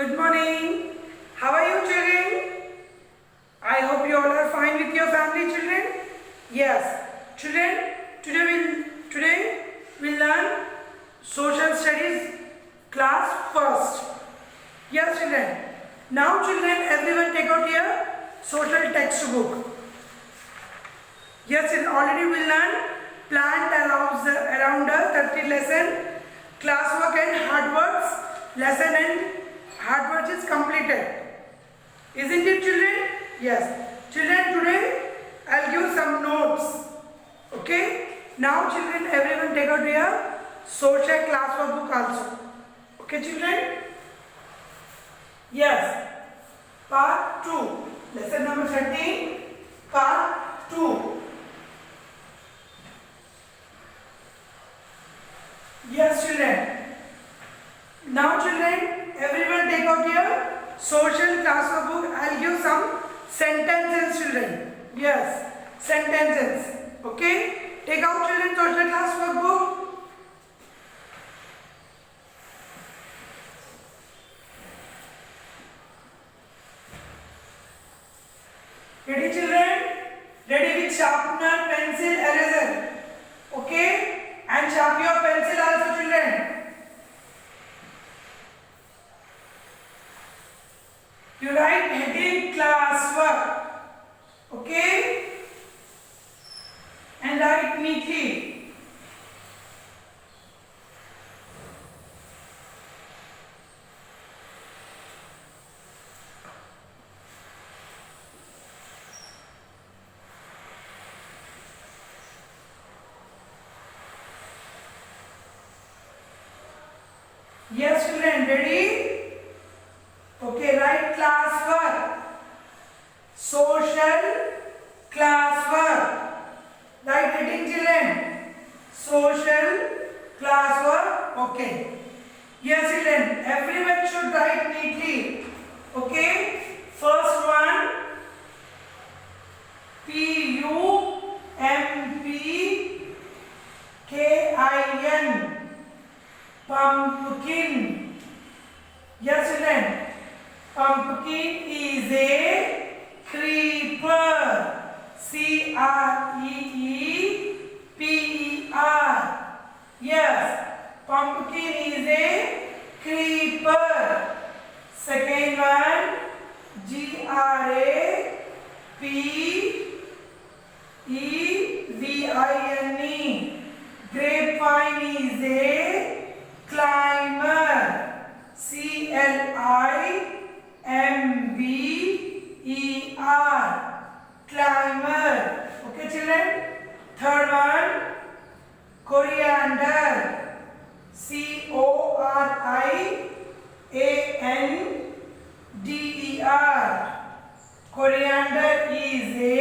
Good morning. How are you children? I hope you all are fine with your family children. Yes. Children, today we'll learn social studies class first. Yes children. Now children, everyone take out your social textbook. Yes, already we learned plant around us, 30 lesson, classwork and hard works, lesson and hard work is completed. Isn't it children? Yes. Children, today I'll give some notes. Okay? Now children, everyone take out your social classwork book also. Okay children? Yes. Part 2. Lesson number 13. Part 2. Yes children. Now children, everyone take out your social classwork book. I'll give some sentences children. Yes, sentences. Okay? Take out children social classwork book. Ready children? Ready with sharpener, pencil, eraser. Okay? And sharpen your pencil also children. You write heading classwork. Okay? And write neatly. Yes children, ready? Okay, write classwork. Social classwork. Write heading children. Social classwork. Okay. Yes children, everyone should write neatly. Okay. First one. Pumpkin. Pumpkin. Yes children. Pumpkin is a creeper. Creeper. Yes. Pumpkin is a creeper. Second one. Grapevine. Grapevine is a climber. Climber. Climber. Okay children. Third one. Coriander. Coriander. Coriander is a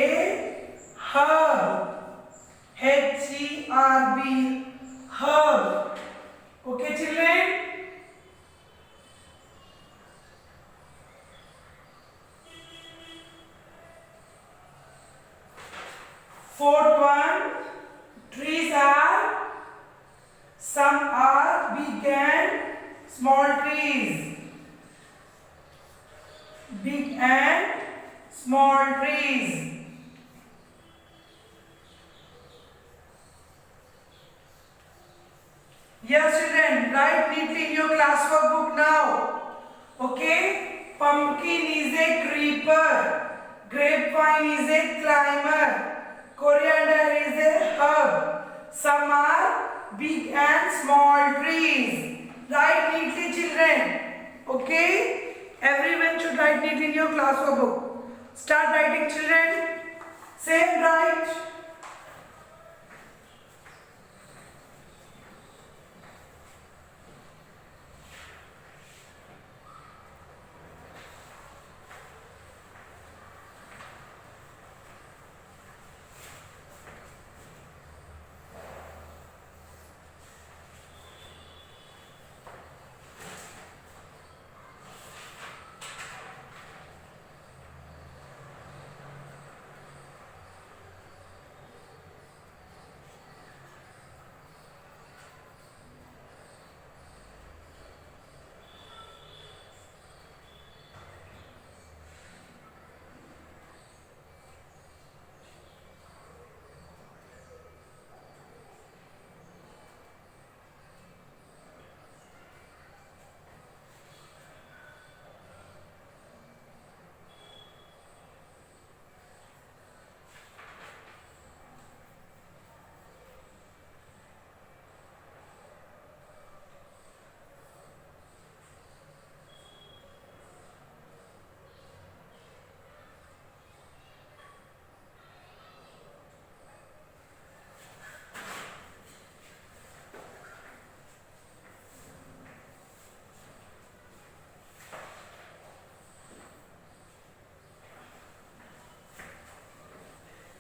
herb. Herb. Herb. Okay children. Fourth one, trees are, some are big and small trees. Big and small trees. Yes children, write neatly in your classwork book now. Okay? Pumpkin is a creeper. Grapevine is a climber. Coriander is a herb. Some are big and small trees. Write neatly children. Okay? Everyone should write neatly in your classwork book. Start writing children. Say and write.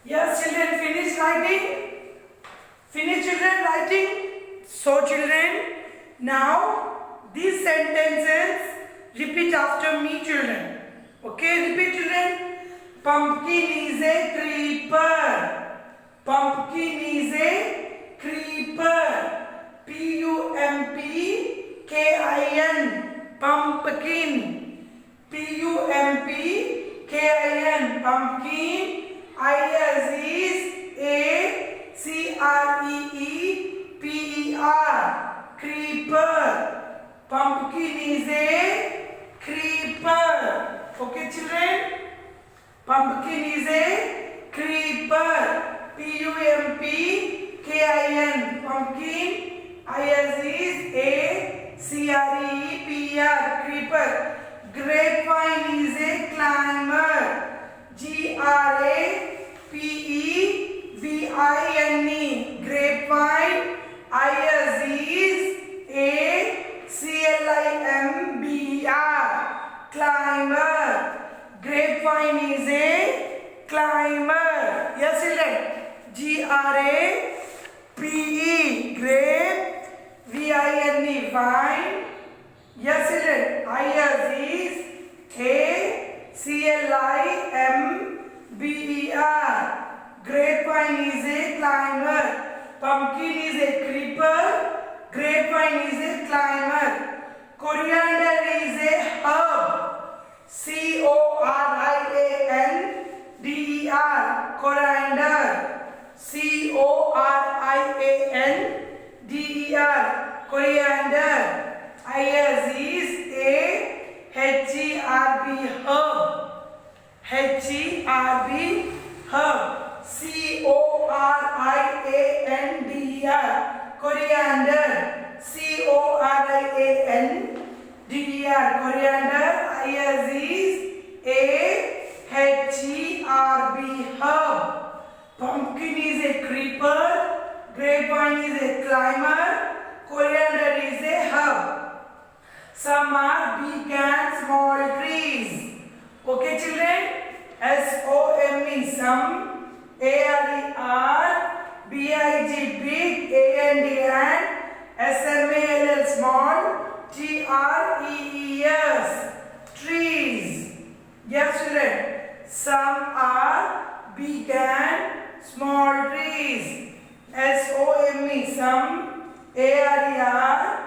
Yes, children, finish writing. Finish, children, writing. So, children, now these sentences repeat after me, children. Okay, repeat, children. Pumpkin is a creeper. Pumpkin is a creeper. Pumpkin. Pumpkin. Pumpkin. Pumpkin. Is a creeper. Creeper. Pumpkin is a creeper. Okay, children? Pumpkin is a creeper. Pumpkin. Pumpkin. Is a creeper. Creeper. Grapevine is a climber. Grapevine. Grapevine. Is a climber. Climber. Grapevine is a climber. Yes, children. Grape. Grape. Vine. Vine. Yes, children. Is a climber. Grapevine is a climber. Pumpkin is a creeper. Grapevine is a climber. Coriander is a herb. Coriander. Coriander. Coriander. Is a herb. Herb. Coriander. Coriander. Is a herb. Pumpkin is a creeper. Grapevine is a climber. Coriander is a herb. Some are big and small trees. Okay, children? SOME, some. ARER. BIG, big. AND, and. SMALL, small. TREES, trees. Yes, children. Some are big and small trees. SOME, some. ARER.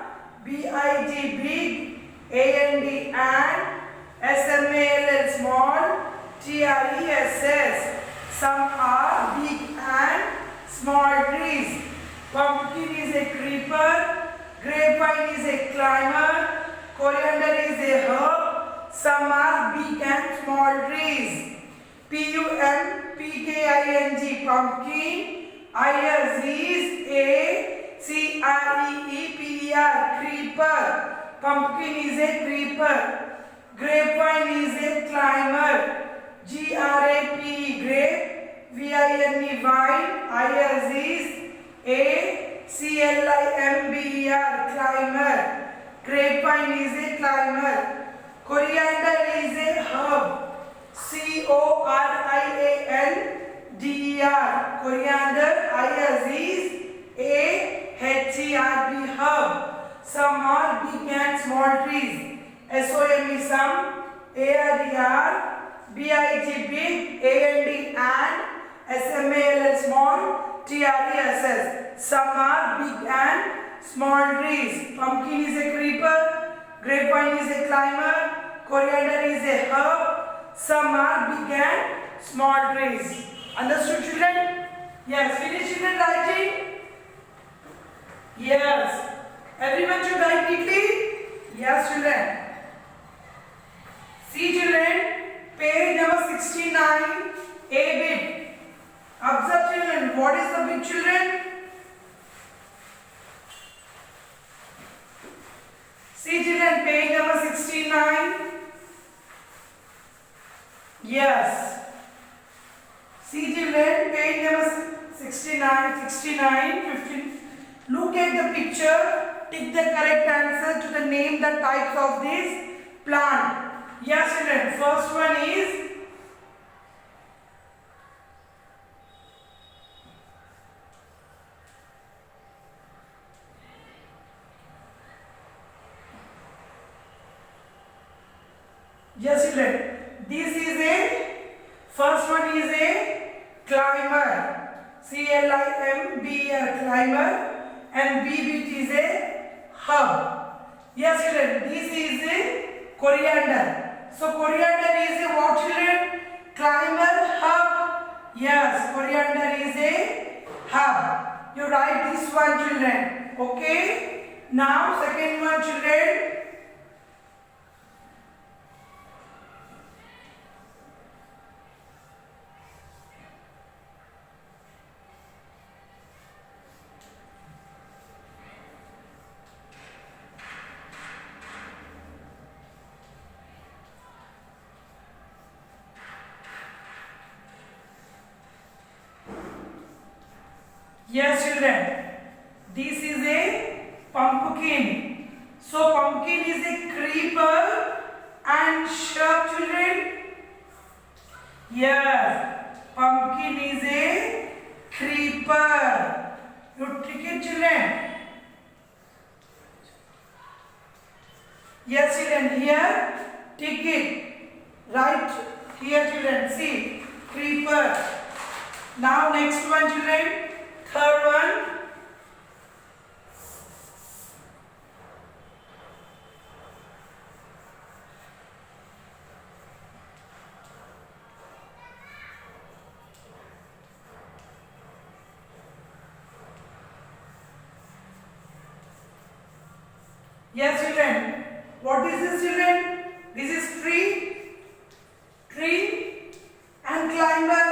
BIG, big. AND, and. SMALL, small. TREES. Some are big and small trees. Pumpkin is a creeper. Grapevine is a climber. Coriander is a herb. Some are big and small trees. PUMPKING, pumpkin. Is a CREEPER, creeper. Pumpkin is a creeper. Grapevine is a climber. GRAPE, grape. VINE, vine. Is a CLIMBER, climber. Grapevine is a climber. Coriander is a herb. CORIANDER. Coriander. Is a HERB, herb. Some are big and small trees. SOME, some. ARER. BIG, big. AND, and. SMALL, small. TRESS. Some are big and small trees. Pumpkin is a creeper. Grapevine is a climber. Coriander is a herb. Some are big and small trees. Understood, children? Yes. Finish, children, writing? Yes. Everyone should write neatly? Yes, children. See, children, page number 69, A bit. Observe, children, what is the bit, children? See, children, page number 69. Yes. See, children, page number 69, 15. Look at the picture. Tick the correct answer to the name the types of this plant. Yes, children. First one is Yes, children. This is a first one is a climber. CLIMBER climber, and BBT is a hub. Yes, children. This is a coriander. So coriander is a what, children? Climber, hub. Yes, coriander is a hub. You write this one, children. Okay. Now second one, children. Yes, children. This is a pumpkin. So pumpkin is a creeper and shrub, children. Yes, pumpkin is a creeper. You take it, children. Yes, children. Here, take it. Right here, children. See, creeper. Now next one, children. Third one. Yes, children. What is this, children? This is tree. Tree and climber.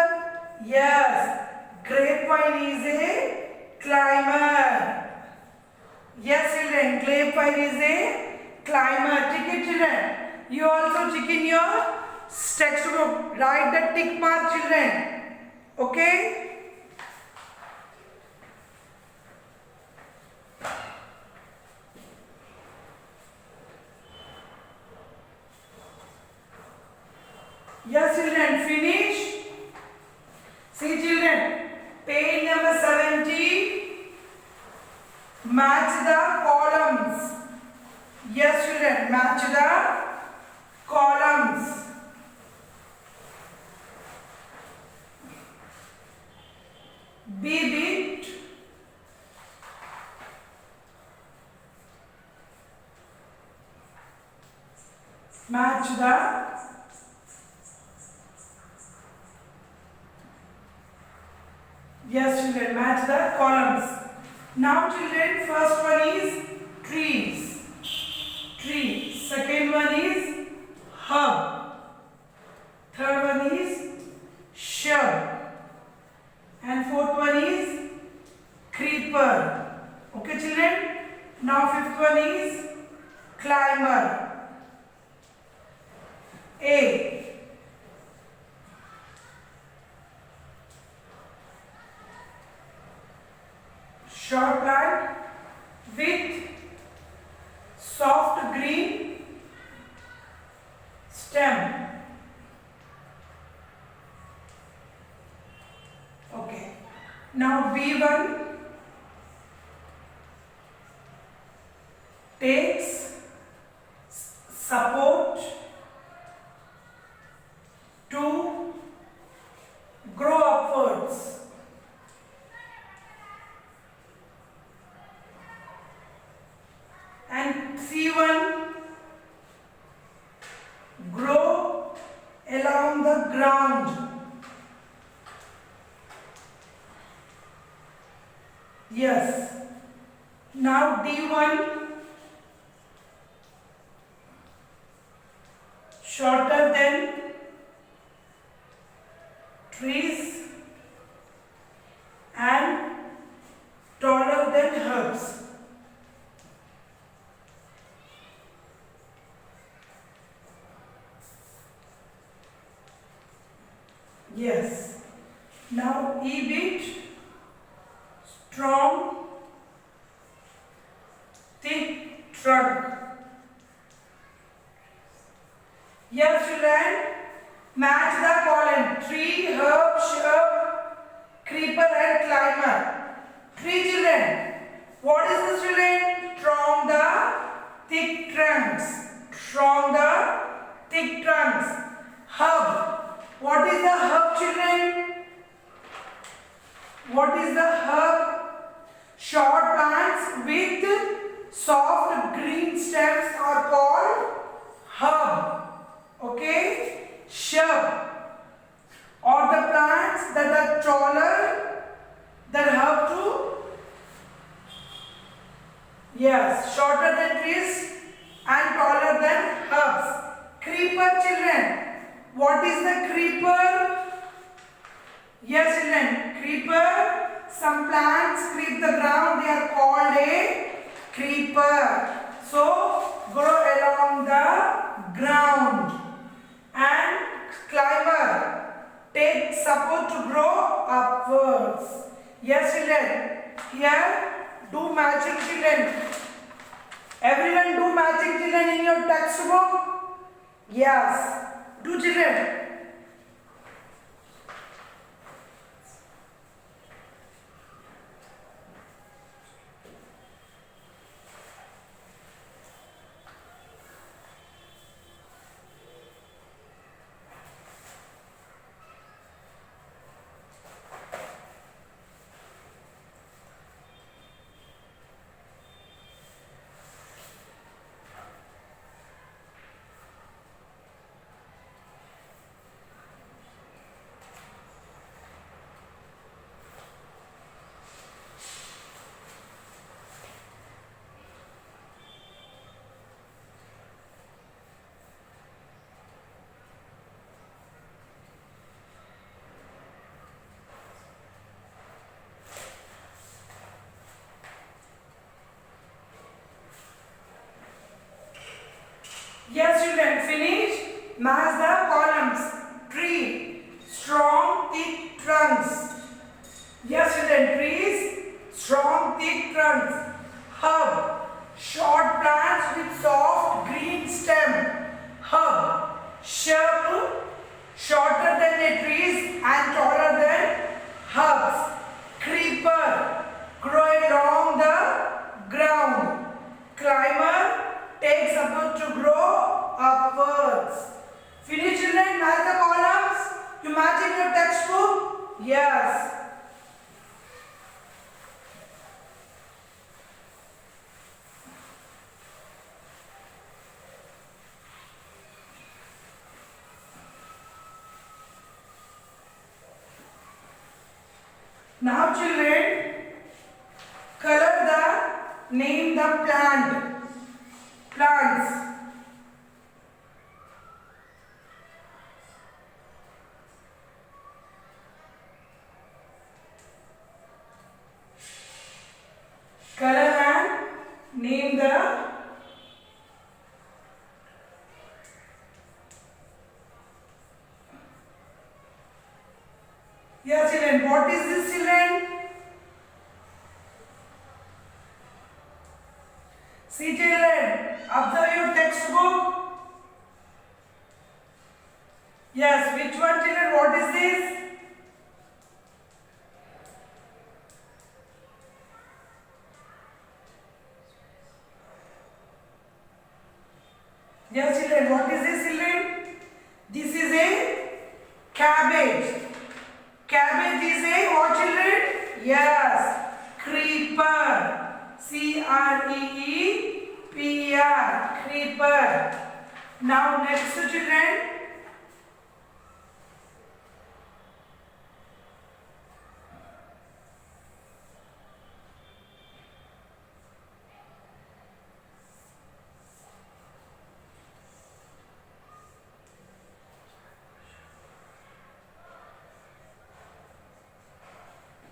Yes. Grapevine is a climber. Yes, children. Grapevine is a climber. Tick it, children. You also tick in your textbook. Write the tick mark, children. Okay? Yes, children. Finish. See, children. Page number 70. Match the columns. Yes, children. Match the columns. B bit. Match the Yes, children, match the columns. Now, children, first one is trees. Tree. Second one is hub. Third one is shrub. And fourth one is creeper. Okay, children? Now, fifth one is climber. A. Short plant with soft green stem. Okay. Now B1 takes support to grow upwards. And C1 grow along the ground. Yes. Now D1 shorter than trees and taller than herbs. Yes. Now E bit strong, thick trunk. Yes, children. Match the column. Tree, herb, shrub, creeper and climber. Tree, children. What is this, children? Strong the thick trunks. Strong the thick thick trunks. Herb. What is the herb, children? What is the herb? Short plants with soft green stems are called herb. Okay? Shrub. Or the plants that are taller than herb too. Yes, shorter than trees and taller than herbs. Creeper, children. What is the creeper? Yes, children. Creeper. Some plants creep the ground. They are called a creeper. So, grow along the ground. And climber. Take support to grow upwards. Yes, children. Here, do matching, children. Everyone do matching, children, in your textbook. Yes. Do, children. Yes, children, finish. Match the columns. Tree, strong, thick trunks. Yes, children, trees, strong, thick trunks. Herb, short plants with soft green stem. Herb, shrub, shorter than the trees and taller than herbs. Creeper, grow along the ground. Climber, take support to grow upwards. Finish, children. Match the columns. You match in your textbook? Yes. Now, children, name the plants. Color and name the Yes, children. What is this, children? See, children. Observe your textbook. Yes, which one, children? What is this? Yes, children. What is this, children? This is a cabbage. Cabbage is a what, children? Yes, creeper. C-R-E-E-P-E-R. Creeper. Now next, children.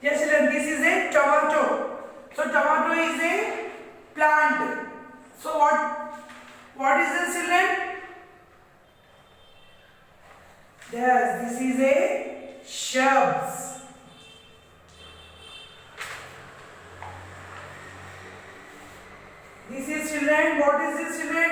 Yes, children, this is a tomato. So tomato is a plant. So what is this, children? Yes, this is a shrubs. This is, children, what is this, children?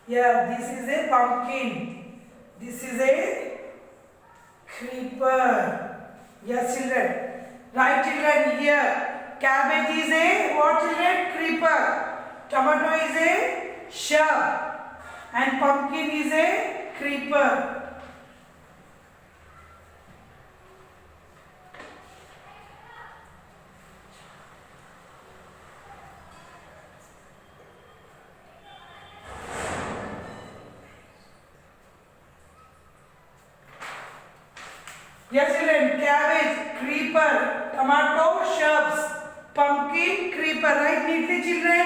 Yeah, this is a pumpkin. This is a creeper. Yes, children. Right, children. Here, cabbage is a what, children? Creeper. Tomato is a shrub, and pumpkin is a creeper. Yes, children. Cabbage, creeper, tomato, shrubs, pumpkin, creeper. Right neatly, children.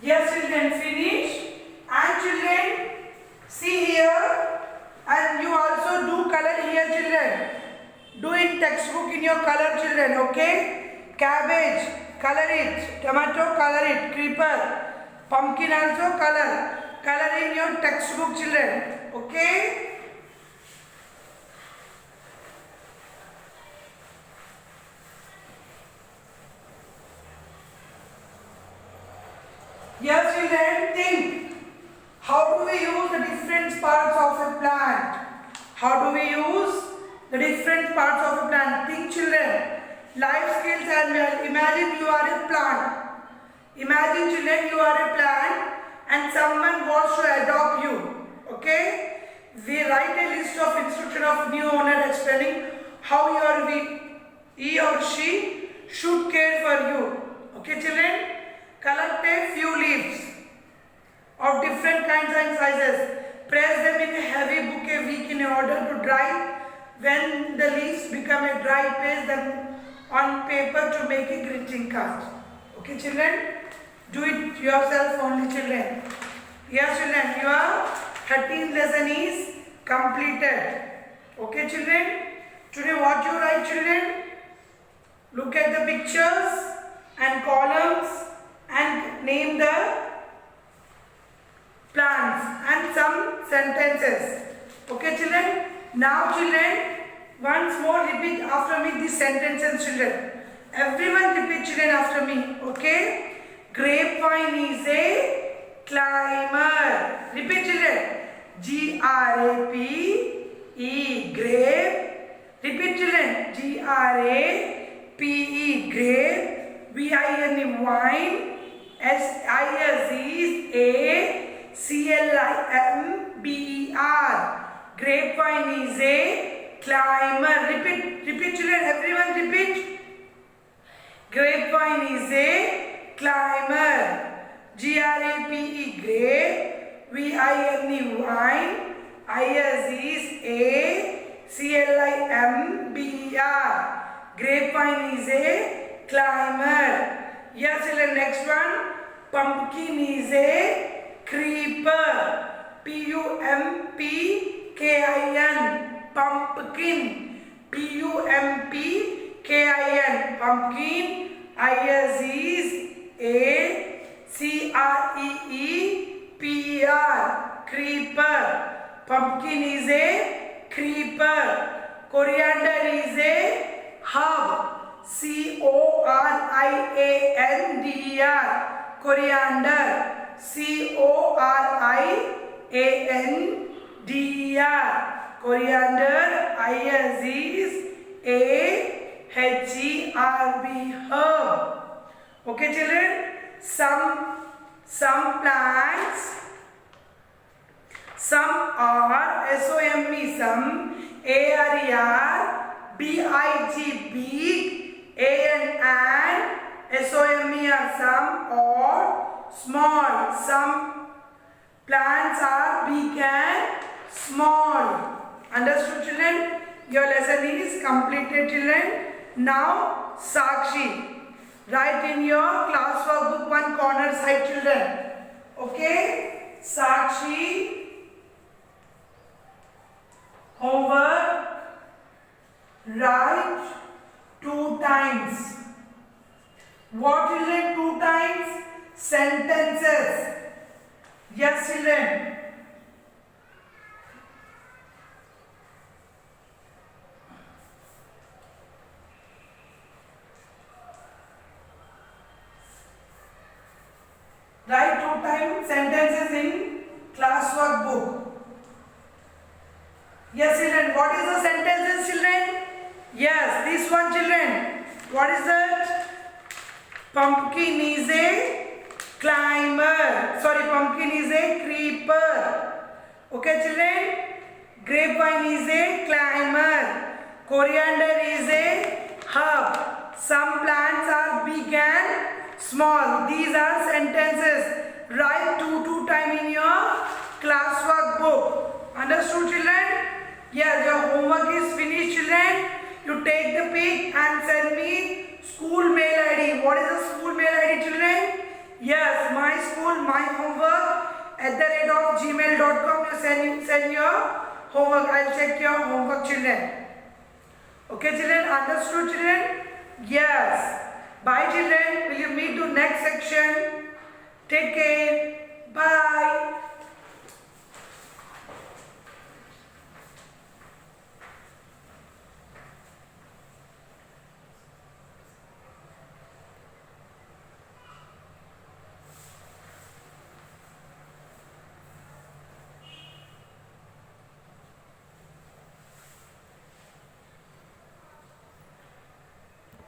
Yes, children, finish. And children, see here, and you also do color here, children. Do in textbook in your color, children, okay? Cabbage, color it. Tomato, color it. Creeper, pumpkin also color. Color in your textbook, children, okay? Yes, children, think. How do we use the different parts of a plant? How do we use the different parts of a plant? Think, children. Life skills and imagine you are a plant. Imagine, children, you are a plant and someone wants to adopt you. Okay? We write a list of instruction of new owner explaining how he or she should care for you. Okay, children? Collect a few leaves of different kinds and sizes. Press them in a heavy book a week in order to dry. When the leaves become a dry, paste them on paper to make a greeting card. Okay, children? Do it yourself only, children. Yes, children, your 13th lesson is completed. Okay, children? Today what you write, children? Look at the pictures and columns and name the plants and some sentences. Okay, children? Now, children, once more repeat after me these sentences, children. Everyone repeat, children, after me. Okay? Grapevine is a climber. Repeat, children. G-R-A-P-E, grape. Repeat, children. G-R-A-P-E, grape. V-I-N-E, wine. S-I-S-E-A-C-L-I-M-B-E-R. Grapevine is a climber. Repeat, children. Everyone repeat. Grapevine is a climber. G-R-A-P-E, grape. V-I-N-E, wine. I-S is a C-L-I-M-B-E-R. Grapevine is a climber. Yes, children, next one. Pumpkin is a creeper. P-U-M-P-K-I-N. Pumpkin. P-U-M-P-K-I-N. Pumpkin. I-S is a C-R-E-E-P-E-R. Creeper. Pumpkin is a creeper. Coriander is a herb. C-O-R-I-A-N-D-E-R. Coriander. C-O-R-I-A-N-D-E-R. Coriander. I-S is A-H-E-R-B. Herb. Okay, children? Some plants. Some are S-O-M-E, some A-R-E-R, B-I-G, big, A-N, S-O-M-E are some, or small. Some plants are big and small. Understood, children? Your lesson is completed, children. Now, Sakshi. Write in your classwork book one corner side, children. Okay? Sakshi. Homework Write 2 times. What children? 2 times? Sentences. Yes children. Write 2 times sentences in classwork book. Yes children, what is the sentences children? Yes, this one children. What is that? Pumpkin is a climber. Sorry, pumpkin is a creeper. Okay children? Grapevine is a climber. Coriander is a herb. Some plants are big and small. These are sentences. Write 2 times in your classwork book. Understood children? Yes, your homework is finished children. You take the pic and send me school mail ID. What is the school mail ID children? Yes, my school, my homework @gmail.com. You send your homework. I'll check your homework children. Okay children, understood children? Yes. Bye children. Will you meet to next section? Take care. Bye.